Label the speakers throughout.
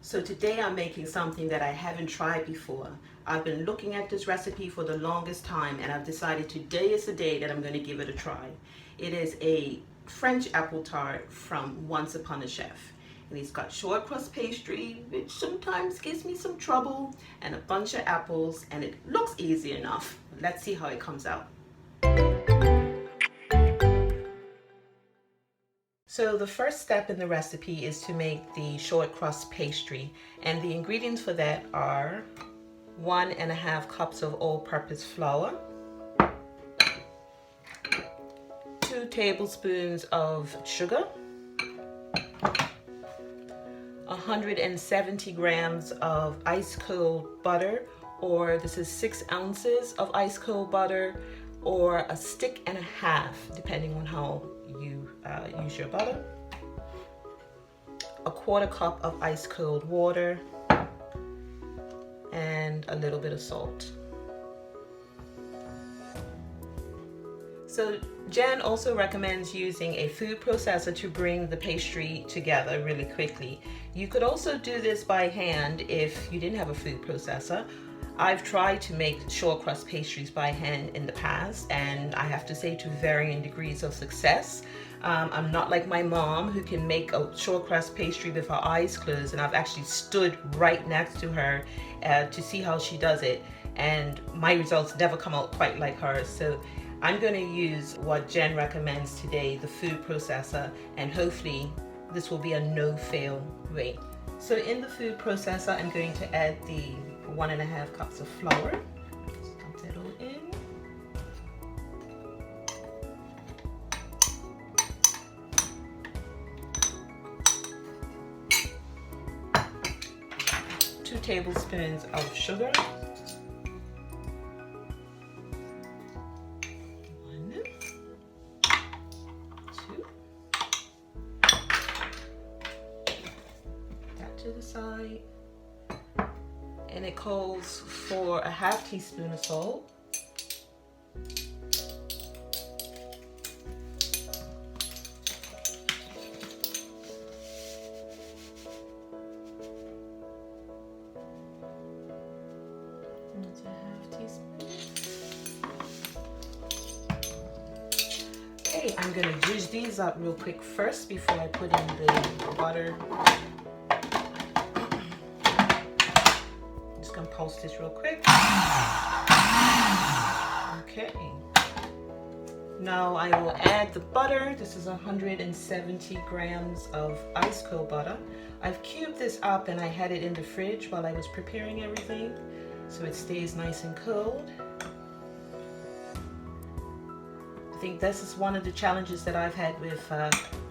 Speaker 1: So today I'm making something that I haven't tried before. I've been looking at this recipe for the longest time and I've decided today is the day that I'm going to give it a try. It is a French apple tart from Once Upon a Chef. And it's got shortcrust pastry, which sometimes gives me some trouble, and a bunch of apples, and it looks easy enough. Let's see how it comes out. So the first step in the recipe is to make the shortcrust pastry, and the ingredients for that are 1.5 cups of all-purpose flour, 2 tablespoons of sugar, 170 grams of ice cold butter, or this is 6 ounces of ice cold butter, or a stick and a half, depending on how you use your butter, 1/4 cup of ice cold water, and a little bit of salt. So Jen also recommends using a food processor to bring the pastry together really quickly. You could also do this by hand if you didn't have a food processor. I've tried to make shortcrust pastries by hand in the past, and I have to say to varying degrees of success. I'm not like my mom who can make a shortcrust pastry with her eyes closed, and I've actually stood right next to her to see how she does it, and my results never come out quite like hers. So I'm going to use what Jen recommends today, the food processor, and hopefully this will be a no-fail way. So in the food processor, I'm going to add the 1.5 cups of flour. Just dump that all in. Two tablespoons of sugar. 1, 2. That to the side. And it calls for a 1/2 teaspoon of salt, that's a 1/2 teaspoon. Okay, I'm going to juice these up real quick first before I put in the butter. Gonna pulse this real quick. Okay. Now I will add the butter. This is 170 grams of ice cold butter. I've cubed this up and I had it in the fridge while I was preparing everything, so it stays nice and cold. I think this is one of the challenges that I've had with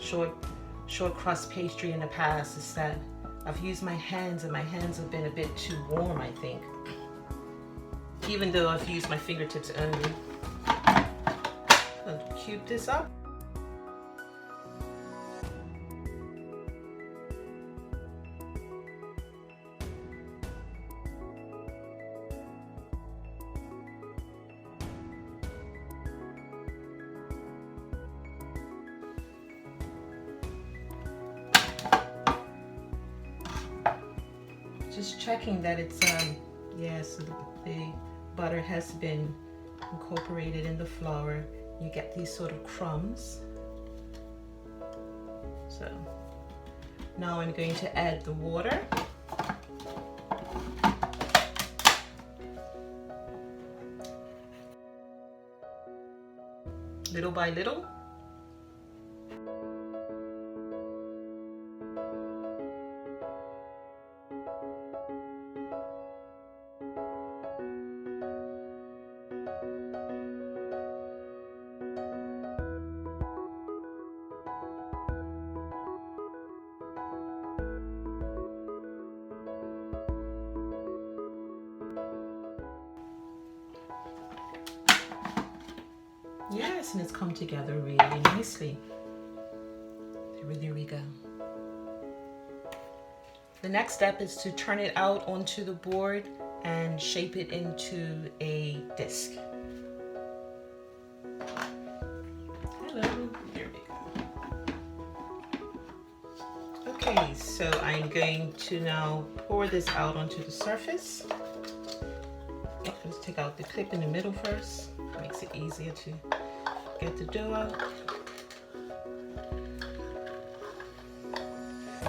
Speaker 1: short crust pastry in the past, is that I've used my hands and my hands have been a bit too warm, I think. Even though I've used my fingertips only. I'll cube this up. Just checking that it's, yes, the butter has been incorporated in the flour. You get these sort of crumbs. So now I'm going to add the water. Little by little. Yes, and it's come together really nicely. There we go. The next step is to turn it out onto the board and shape it into a disc. Hello, here we go. Okay, so I'm going to now pour this out onto the surface. Let's take out the clip in the middle first. Makes it easier to get the dough out.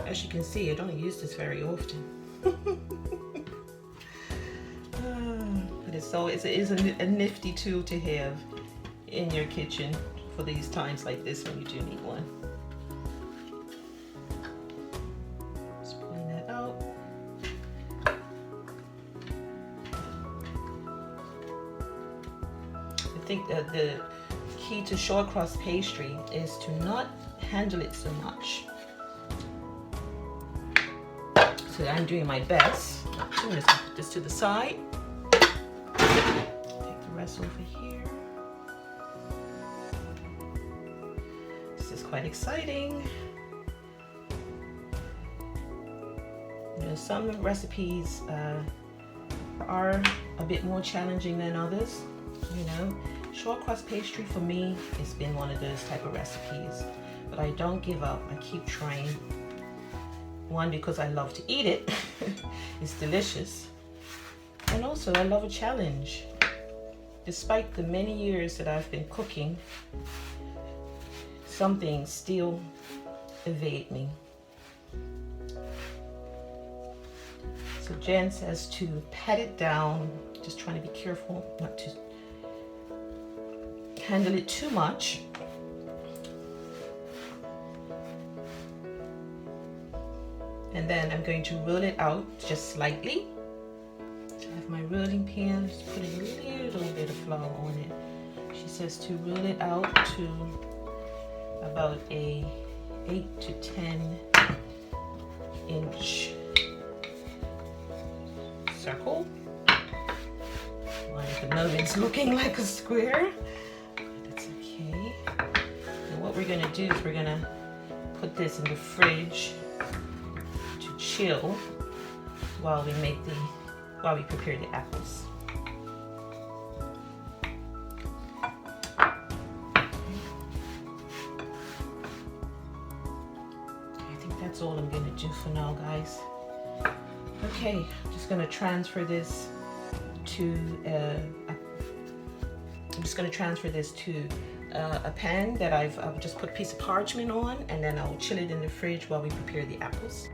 Speaker 1: As you can see, I don't use this very often. But it is a nifty tool to have in your kitchen for these times like this when you do need one. Just pulling that out. I think that the key to shortcrust pastry is to not handle it so much. So I'm doing my best. I'm just gonna put this to the side. Take the rest over here. This is quite exciting. You know, some recipes are a bit more challenging than others. You know, shortcrust pastry for me has been one of those type of recipes, but I don't give up. I keep trying. One, because I love to eat it. It's delicious. And also I love a challenge. Despite the many years that I've been cooking, some things still evade me. So Jen says to pat it down, just trying to be careful not to handle it too much. And then I'm going to roll it out just slightly. So I have my rolling pin, just put a little bit of flour on it. She says to roll it out to about a 8 to 10 inch circle. Well, at the moment it's looking like a square, but that's okay. And what we're gonna do is we're gonna put this in the fridge chill while we prepare the apples. I think that's all I'm going to do for now, guys. Okay, I'm just going to transfer this to a pan that I've just put a piece of parchment on, and then I'll chill it in the fridge while we prepare the apples.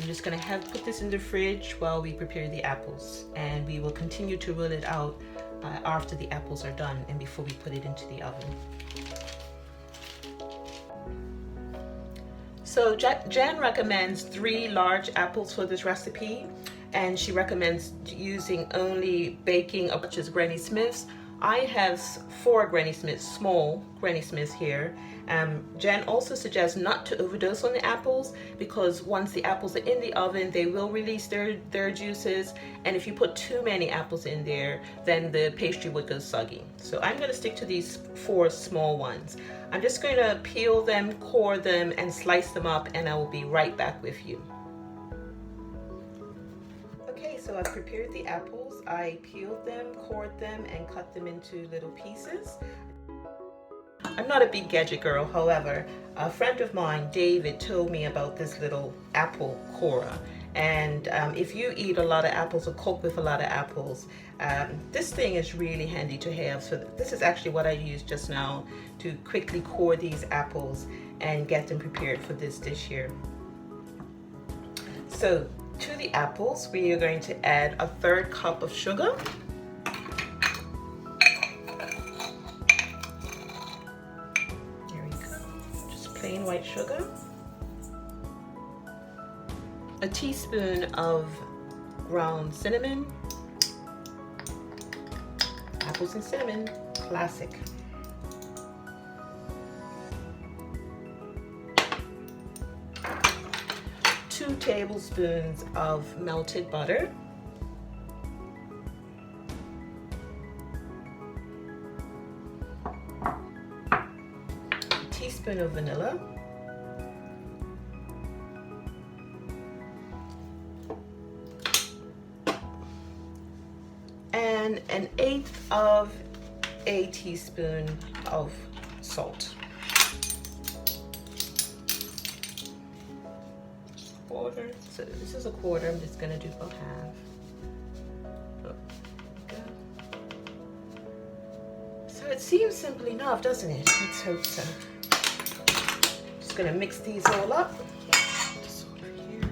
Speaker 1: I'm just going to put this in the fridge while we prepare the apples, and we will continue to roll it out after the apples are done and before we put it into the oven. So Jen recommends 3 large apples for this recipe, and she recommends using only baking such as Granny Smiths. I have 4 Granny Smiths, small Granny Smiths here. Jen also suggests not to overdose on the apples, because once the apples are in the oven, they will release their juices, and if you put too many apples in there, then the pastry would go soggy. So I'm going to stick to these 4 small ones. I'm just going to peel them, core them, and slice them up, and I will be right back with you. Okay, so I've prepared the apples. I peeled them, cored them, and cut them into little pieces. I'm not a big gadget girl, however, a friend of mine, David, told me about this little apple corer. And if you eat a lot of apples or cook with a lot of apples, this thing is really handy to have. So this is actually what I used just now to quickly core these apples and get them prepared for this dish here. So to the apples, we are going to add a 1/3 cup of sugar. Plain white sugar, a teaspoon of ground cinnamon, apples and cinnamon, classic, 2 tablespoons of melted butter, teaspoon of vanilla, and 1/8 of a teaspoon of salt. Quarter. So this is a quarter. I'm just going to do about half. So it seems simple enough, doesn't it? Let's hope so. Just going to mix these all up. Just over here.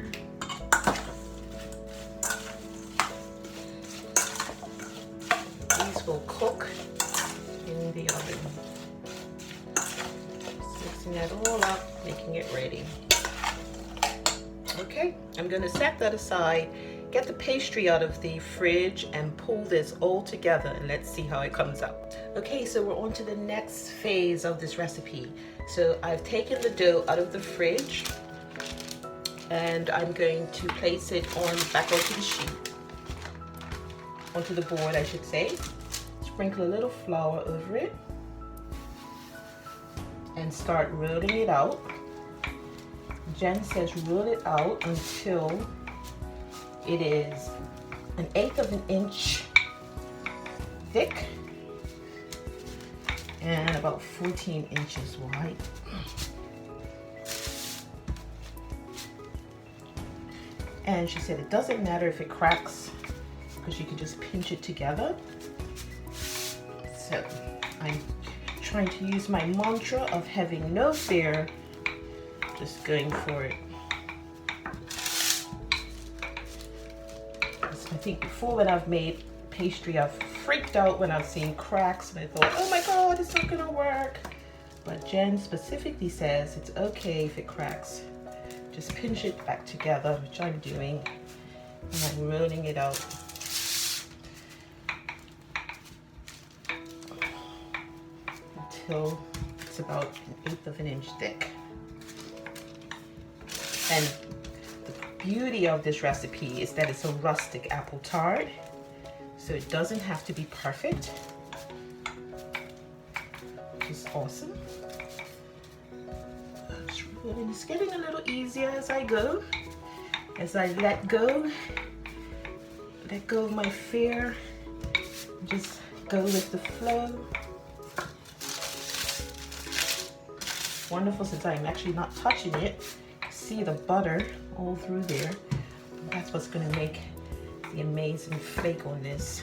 Speaker 1: These will cook in the oven. Just mixing that all up, making it ready. Okay, I'm going to set that aside, get the pastry out of the fridge and pull this all together, and let's see how it comes out. Okay, so we're on to the next phase of this recipe. So I've taken the dough out of the fridge and I'm going to place it back onto the sheet, onto the board I should say. Sprinkle a little flour over it and start rolling it out. Jenn says roll it out until it is 1/8 of an inch thick and about 14 inches wide. And she said it doesn't matter if it cracks because you can just pinch it together. So I'm trying to use my mantra of having no fear. Just going for it. I think before when I've made pastry, I've freaked out when I've seen cracks and I thought, oh my God, it's not gonna work. But Jenn specifically says it's okay if it cracks. Just pinch it back together, which I'm doing, and I'm rolling it out. Until it's about 1/8 of an inch thick. And the beauty of this recipe is that it's a rustic apple tart, so it doesn't have to be perfect, which is awesome. It's getting a little easier as I go, as I let go of my fear, just go with the flow. Wonderful since I'm actually not touching it. See the butter all through there. That's what's going to make the amazing flake on this.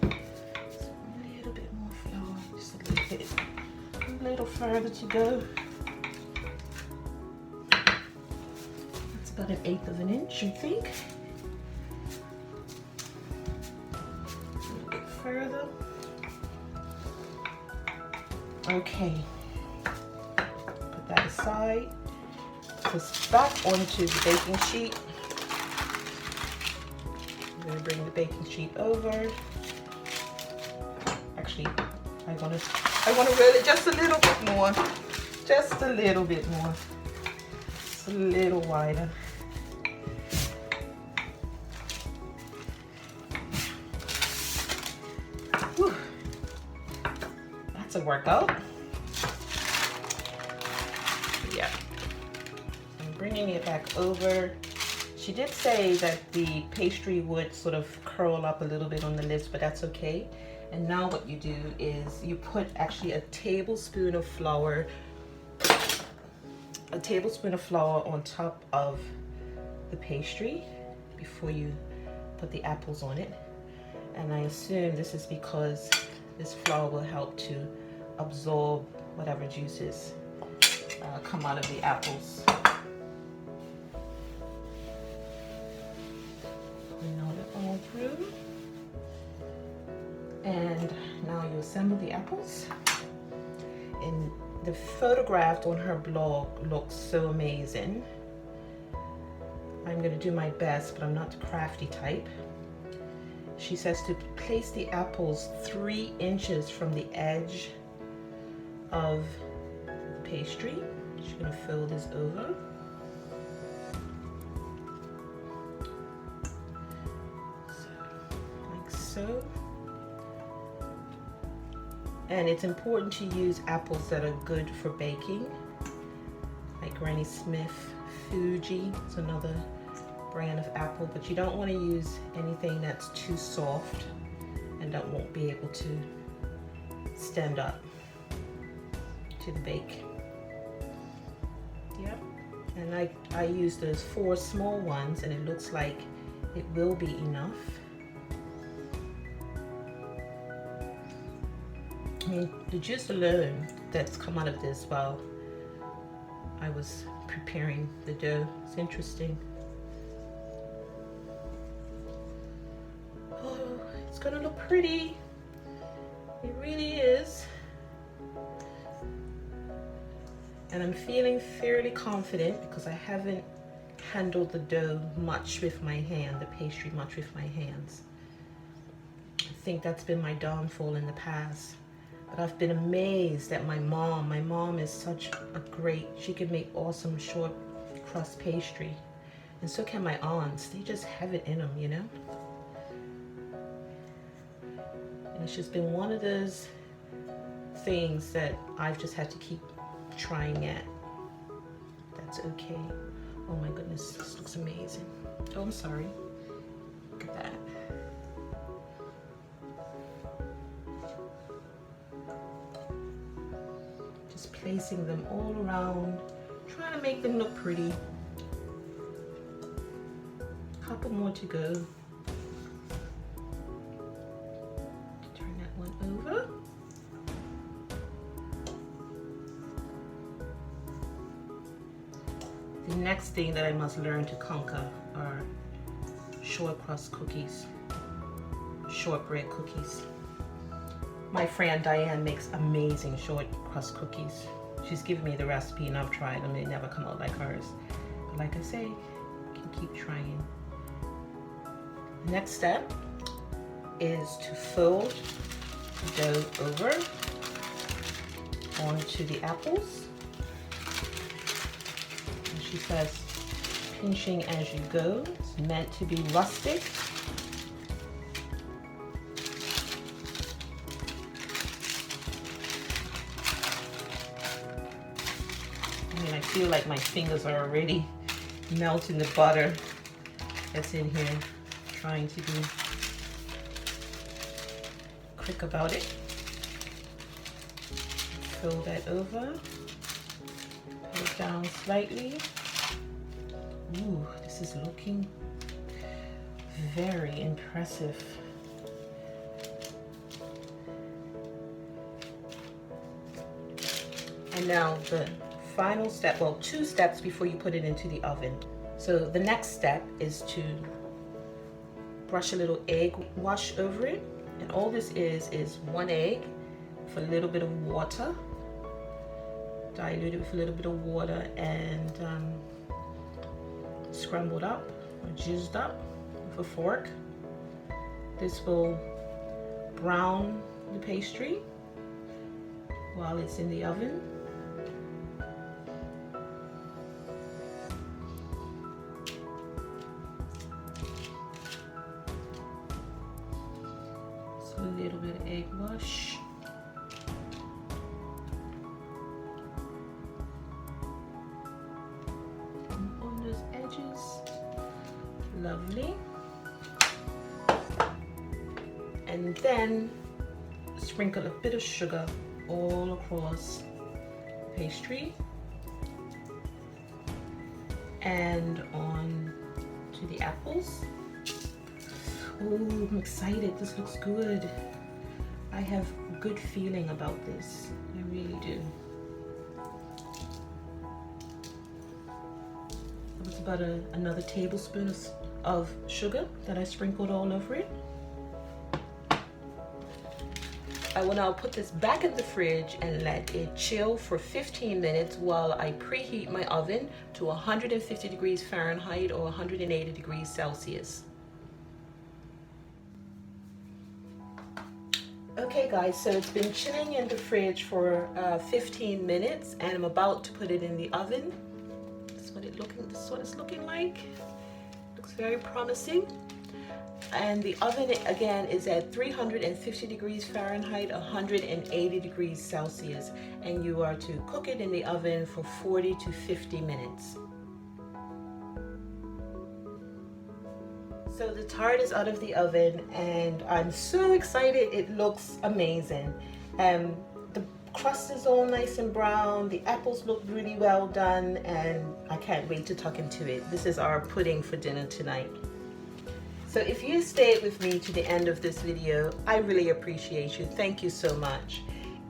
Speaker 1: So a little bit more flour, just a little further to go. That's about 1/8 of an inch, I think. A little bit further. Okay. That aside, just back onto the baking sheet. I'm going to bring the baking sheet over. Actually, I want to roll it just a little bit more, just a little bit more, just a little wider. Whew. That's a workout. Yeah, I'm bringing it back over. She did say that the pastry would sort of curl up a little bit on the lips, but that's okay. And now what you do is you put actually a tablespoon of flour on top of the pastry before you put the apples on it. And I assume this is because this flour will help to absorb whatever juices come out of the apples. Melt it all through. And now you assemble the apples. And the photograph on her blog looks so amazing. I'm going to do my best, but I'm not the crafty type. She says to place the apples 3 inches from the edge of the pastry. She's going to fold this over. Like so. And it's important to use apples that are good for baking, like Granny Smith, Fuji. It's another brand of apple, but you don't want to use anything that's too soft and that won't be able to stand up to the bake. Yep. And I use those 4 small ones, and it looks like it will be enough. I mean, the juice alone that's come out of this while I was preparing the dough, it's interesting. Oh, it's gonna look pretty. It really is. And I'm feeling fairly confident because I haven't handled the dough much with my hand, the pastry much with my hands. I think that's been my downfall in the past. But I've been amazed at my mom. My mom is such a great, she can make awesome short crust pastry. And so can my aunts. They just have it in them, you know? And it's just been one of those things that I've just had to keep trying at. That's okay. Oh my goodness, this looks amazing. Oh, I'm sorry. Look at that. Just placing them all around, trying to make them look pretty. Couple more to go. Turn that one over. The next thing that I must learn to conquer are short crust cookies, shortbread cookies. My friend Diane makes amazing short crust cookies. She's given me the recipe and I've tried them. They never come out like hers. But like I say, you can keep trying. The next step is to fold the dough over onto the apples. And she says, pinching as you go. It's meant to be rustic. I mean, I feel like my fingers are already melting the butter that's in here. Trying to be quick about it. Fold that over. Put it down slightly. Ooh, this is looking very impressive. And now the final step, well, 2 steps before you put it into the oven. So the next step is to brush a little egg wash over it. And all this is 1 egg with a little bit of water. Dilute it with a little bit of water and scrambled up or jizzed up with a fork. This will brown the pastry while it's in the oven. So a little bit of egg wash. On those edges. Lovely. And then sprinkle a bit of sugar all across the pastry and on to the apples. Oh, I'm excited. This looks good. I have a good feeling about this. I really do. It was about another tablespoon of sugar that I sprinkled all over it. I will now put this back in the fridge and let it chill for 15 minutes while I preheat my oven to 150 degrees Fahrenheit or 180 degrees Celsius. Okay guys, so it's been chilling in the fridge for 15 minutes and I'm about to put it in the oven. This is what it's looking like. Looks very promising. And the oven again is at 350 degrees Fahrenheit, 180 degrees Celsius, and you are to cook it in the oven for 40 to 50 minutes. So the tart is out of the oven and I'm so excited. It looks amazing. The crust is all nice and brown. The apples look really well done and I can't wait to tuck into it. This is our pudding for dinner tonight. So if you stayed with me to the end of this video, I really appreciate you. Thank you so much.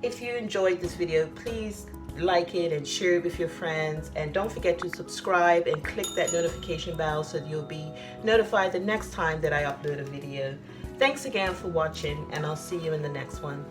Speaker 1: If you enjoyed this video, please like it and share it with your friends, and don't forget to subscribe and click that notification bell so you'll be notified the next time that I upload a video. Thanks again for watching, and I'll see you in the next one.